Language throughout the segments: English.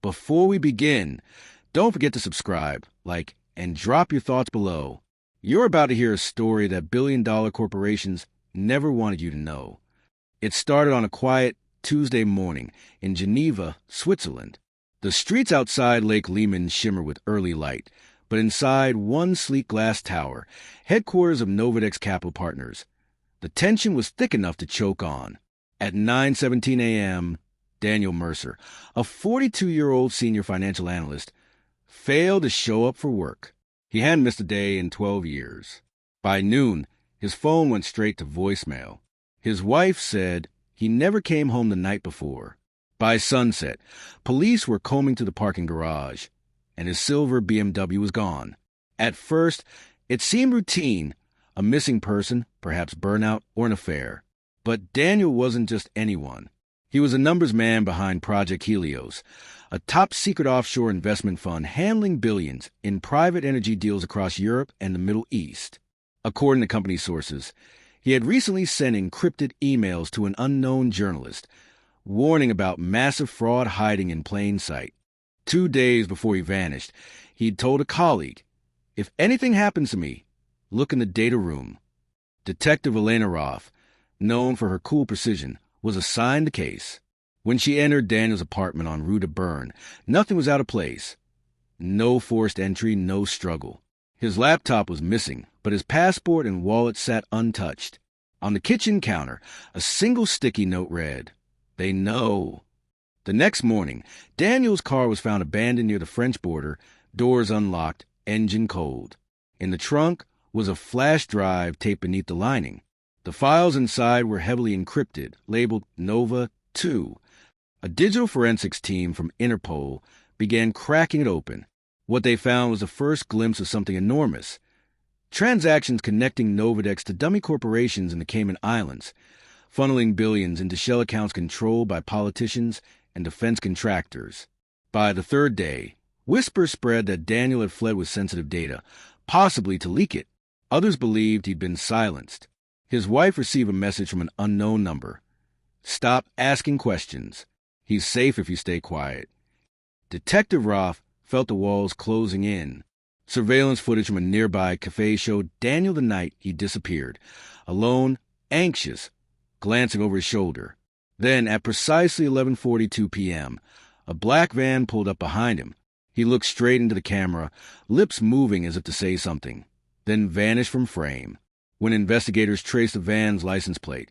Before we begin, don't forget to subscribe, like, and drop your thoughts below. You're about to hear a story that billion-dollar corporations never wanted you to know. It started on a quiet Tuesday morning in Geneva, Switzerland. The streets outside Lake Leman shimmer with early light, but inside one sleek glass tower, headquarters of Novadex Capital Partners, the tension was thick enough to choke on. At 9:17 a.m., Daniel Mercer, a 42-year-old senior financial analyst, failed to show up for work. He hadn't missed a day in 12 years. By noon, his phone went straight to voicemail. His wife said he never came home the night before. By sunset, police were combing through the parking garage, and his silver BMW was gone. At first, it seemed routine, a missing person, perhaps burnout or an affair. But Daniel wasn't just anyone. He was a numbers man behind Project Helios, a top-secret offshore investment fund handling billions in private energy deals across Europe and the Middle East. According to company sources, he had recently sent encrypted emails to an unknown journalist, warning about massive fraud hiding in plain sight. 2 days before he vanished, he'd told a colleague, "If anything happens to me, look in the data room." Detective Elena Roth, known for her cool precision, was assigned the case. When she entered Daniel's apartment en route to Bern, nothing was out of place. No forced entry, no struggle. His laptop was missing, but his passport and wallet sat untouched. On the kitchen counter, a single sticky note read, "They know." The next morning, Daniel's car was found abandoned near the French border, doors unlocked, engine cold. In the trunk was a flash drive taped beneath the lining. The files inside were heavily encrypted, labeled Nova 2. A digital forensics team from Interpol began cracking it open. What they found was the first glimpse of something enormous. Transactions connecting Novadex to dummy corporations in the Cayman Islands, funneling billions into shell accounts controlled by politicians and defense contractors. By the third day, whispers spread that Daniel had fled with sensitive data, possibly to leak it. Others believed he'd been silenced. His wife received a message from an unknown number. "Stop asking questions. He's safe if you stay quiet." Detective Roth felt the walls closing in. Surveillance footage from a nearby cafe showed Daniel the night he disappeared, alone, anxious, glancing over his shoulder. Then, at precisely 11:42 p.m., a black van pulled up behind him. He looked straight into the camera, lips moving as if to say something, then vanished from frame. When investigators traced the van's license plate,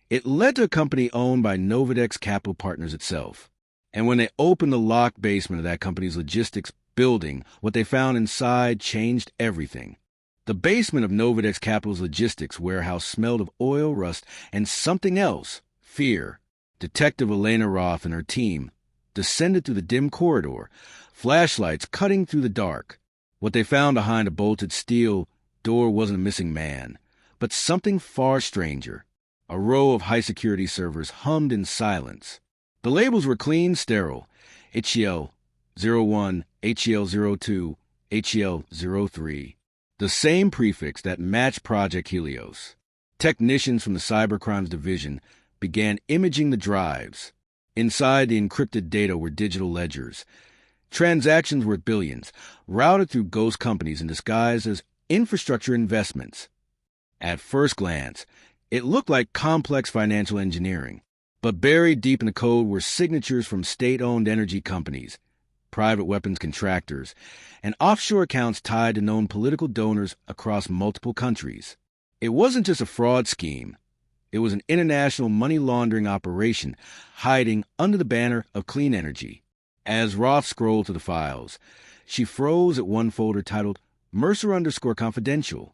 it led to a company owned by Novadex Capital Partners itself. And when they opened the locked basement of that company's logistics building, what they found inside changed everything. The basement of Novadex Capital's logistics warehouse smelled of oil, rust, and something else, fear. Detective Elena Roth and her team descended through the dim corridor, flashlights cutting through the dark. What they found behind a bolted steel door wasn't a missing man, but something far stranger. A row of high-security servers hummed in silence. The labels were clean, sterile. HEL 01, HEL 02, HEL 03. The same prefix that matched Project Helios. Technicians from the Cybercrimes Division began imaging the drives. Inside the encrypted data were digital ledgers. Transactions worth billions, routed through ghost companies and disguised as infrastructure investments. At first glance, it looked like complex financial engineering, but buried deep in the code were signatures from state-owned energy companies, private weapons contractors, and offshore accounts tied to known political donors across multiple countries. It wasn't just a fraud scheme. It was an international money laundering operation hiding under the banner of clean energy. As Roth scrolled through the files, she froze at one folder titled Mercer_Confidential.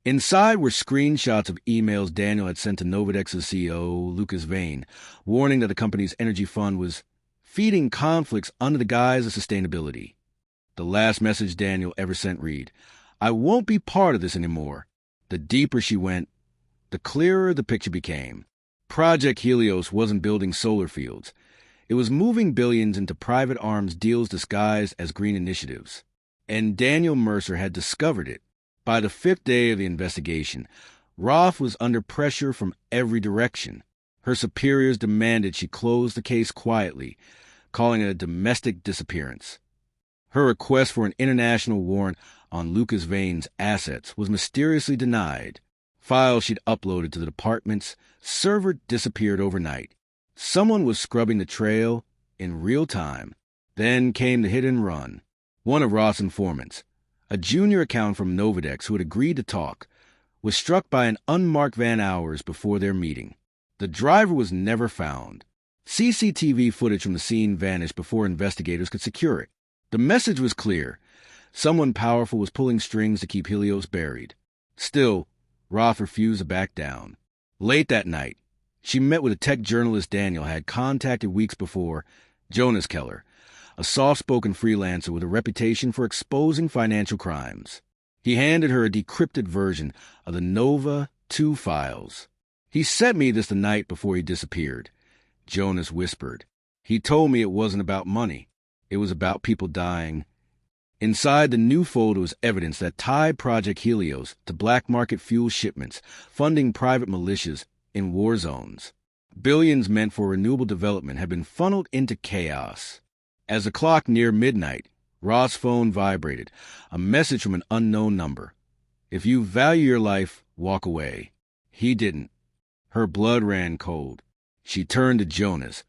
Inside were screenshots of emails Daniel had sent to Novedex's CEO, Lucas Vane, warning that the company's energy fund was feeding conflicts under the guise of sustainability. The last message Daniel ever sent read, "I won't be part of this anymore." The deeper she went, the clearer the picture became. Project Helios wasn't building solar fields. It was moving billions into private arms deals disguised as green initiatives. And Daniel Mercer had discovered it. By the 5th day of the investigation, Roth was under pressure from every direction. Her superiors demanded she close the case quietly, calling it a domestic disappearance. Her request for an international warrant on Lucas Vane's assets was mysteriously denied. Files she'd uploaded to the department's server disappeared overnight. Someone was scrubbing the trail in real time. Then came the hit and run. One of Roth's informants, a junior accountant from Novadex who had agreed to talk, was struck by an unmarked van hours before their meeting. The driver was never found. CCTV footage from the scene vanished before investigators could secure it. The message was clear. Someone powerful was pulling strings to keep Helios buried. Still, Roth refused to back down. Late that night, she met with a tech journalist Daniel had contacted weeks before, Jonas Keller, a soft-spoken freelancer with a reputation for exposing financial crimes. He handed her a decrypted version of the Nova 2 files. "He sent me this the night before he disappeared," Jonas whispered. "He told me it wasn't about money. It was about people dying." Inside the new folder was evidence that tied Project Helios to black market fuel shipments, funding private militias in war zones. Billions meant for renewable development had been funneled into chaos. As the clock neared midnight, Roth's phone vibrated, a message from an unknown number. "If you value your life, walk away." He didn't. Her blood ran cold. She turned to Jonas,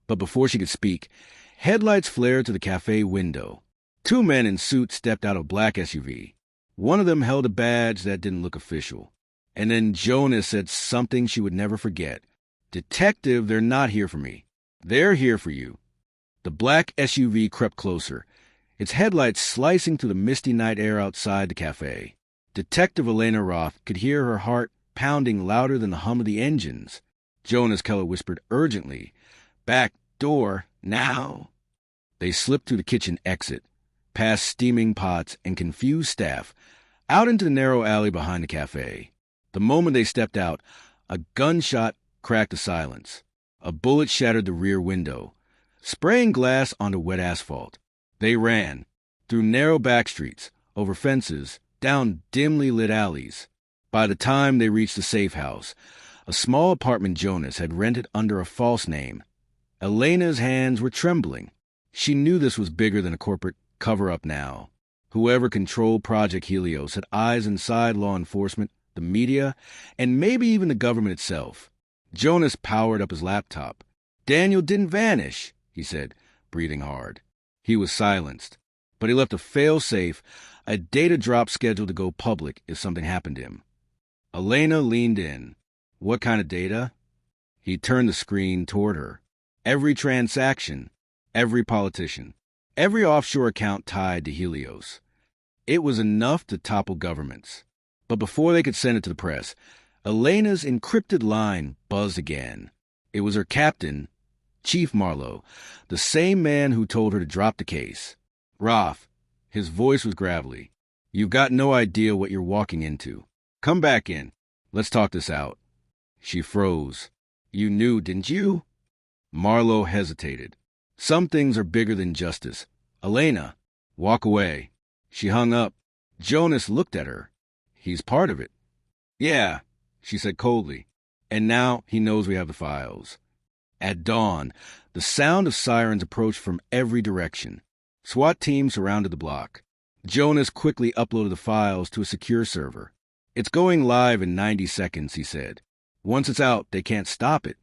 but before she could speak, headlights flared to the cafe window. 2 men in suits stepped out of a black SUV. One of them held a badge that didn't look official. And then Jonas said something she would never forget. "Detective, they're not here for me. They're here for you." The black SUV crept closer, its headlights slicing through the misty night air outside the cafe. Detective Elena Roth could hear her heart pounding louder than the hum of the engines. Jonas Keller whispered urgently, "Back door, now." They slipped through the kitchen exit, past steaming pots and confused staff, out into the narrow alley behind the cafe. The moment they stepped out, a gunshot cracked the silence. A bullet shattered the rear window, spraying glass onto wet asphalt. They ran, through narrow back streets, over fences, down dimly lit alleys. By the time they reached the safe house, a small apartment Jonas had rented under a false name, Elena's hands were trembling. She knew this was bigger than a corporate cover-up now. Whoever controlled Project Helios had eyes inside law enforcement, the media, and maybe even the government itself. Jonas powered up his laptop. "Daniel didn't vanish," he said, breathing hard. He was silenced, but he left a fail-safe, a data drop scheduled to go public if something happened to him. Elena leaned in. "What kind of data?" He turned the screen toward her. Every transaction, every politician, every offshore account tied to Helios. It was enough to topple governments. But before they could send it to the press, Elena's encrypted line buzzed again. It was her captain, Chief Marlowe, the same man who told her to drop the case. "Roth," his voice was gravelly, "you've got no idea what you're walking into. Come back in. Let's talk this out." She froze. "You knew, didn't you?" Marlowe hesitated. "Some things are bigger than justice. Elena, walk away." She hung up. Jonas looked at her. "He's part of it." "Yeah," she said coldly. "And now he knows we have the files." At dawn, the sound of sirens approached from every direction. SWAT teams surrounded the block. Jonas quickly uploaded the files to a secure server. "It's going live in 90 seconds, he said. "Once it's out, they can't stop it."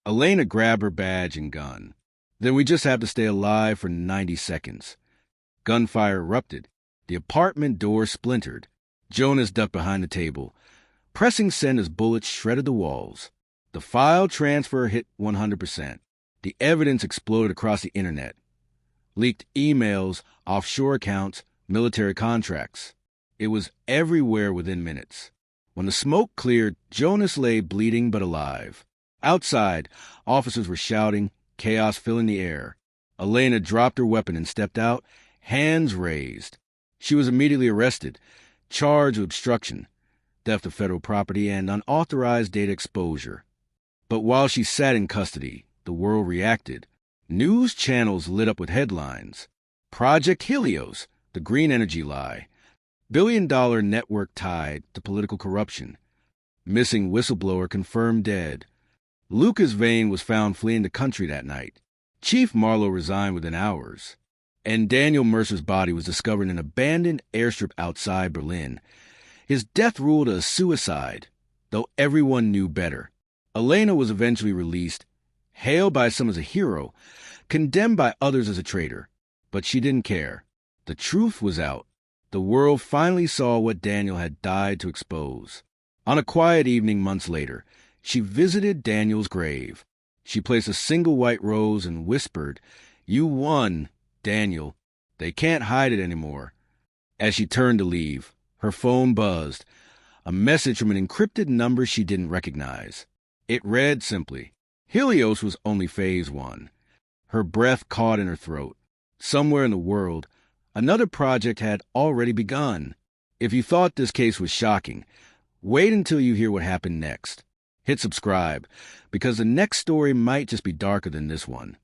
Elena grabbed her badge and gun. "Then we just have to stay alive for 90 seconds. Gunfire erupted. The apartment door splintered. Jonas ducked behind the table, pressing send as bullets shredded the walls. The file transfer hit 100%. The evidence exploded across the internet. Leaked emails, offshore accounts, military contracts. It was everywhere within minutes. When the smoke cleared, Jonas lay bleeding but alive. Outside, officers were shouting, chaos filling the air. Elena dropped her weapon and stepped out, hands raised. She was immediately arrested, charged with obstruction, theft of federal property, and unauthorized data exposure. But while she sat in custody, the world reacted. News channels lit up with headlines. Project Helios, the green energy lie. Billion-dollar network tied to political corruption. Missing whistleblower confirmed dead. Lucas Vane was found fleeing the country that night. Chief Marlowe resigned within hours, and Daniel Mercer's body was discovered in an abandoned airstrip outside Berlin. His death ruled a suicide, though everyone knew better. Elena was eventually released, hailed by some as a hero, condemned by others as a traitor. But she didn't care. The truth was out. The world finally saw what Daniel had died to expose. On a quiet evening months later, she visited Daniel's grave. She placed a single white rose and whispered, "You won, Daniel. They can't hide it anymore." As she turned to leave, her phone buzzed, a message from an encrypted number she didn't recognize. It read simply, Helios was only phase 1. Her breath caught in her throat. Somewhere in the world, another project had already begun. If you thought this case was shocking, wait until you hear what happened next. Hit subscribe, because the next story might just be darker than this one.